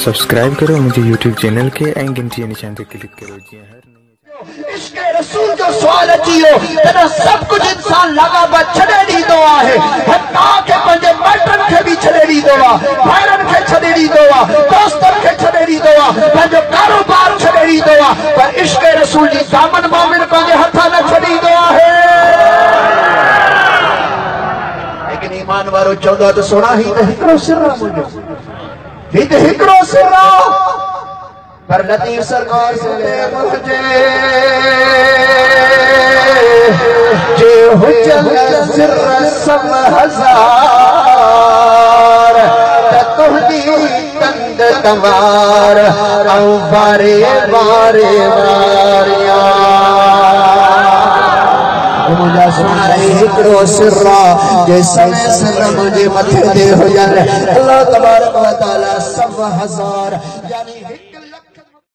Subscribe करो मुझे YouTube channel के ऐं घंटी निशान ते क्लिक करो जीअं हर इश्क़े रसूल जो सवाल अची वियो तॾहिं सभु कुझु इंसान लॻाभा छॾे ॾींदो आहे, हथा खे पंहिंजे माइटनि खे बि छॾे ॾींदो आहे, भाइरनि खे छॾे ॾींदो आहे, दोस्तनि खे छॾे ॾींदो आहे, पंहिंजो कारोबार छॾे ॾींदो आहे, पर इश्क़े रसूल जी दामन मोमिन पंहिंजे हथ न छॾींदो आहे। लेकिन ईमान वारो चवंदो आहे त सोना ही त हिकिड़ो सिर आहे मुंहिंजो, ही त हिकिड़ो सिर आहे, पर लतीफ़ सरकार से मुझे जे हुजल सिर सब हजार त तुहदी कंद तवार औ बारे बारे वारिया मुझा सोना हिकिड़ो सिर जे समय सिर मुंहिंजे मथे ते हुजल अल्लाह तबारक व तआला सब हजार यानी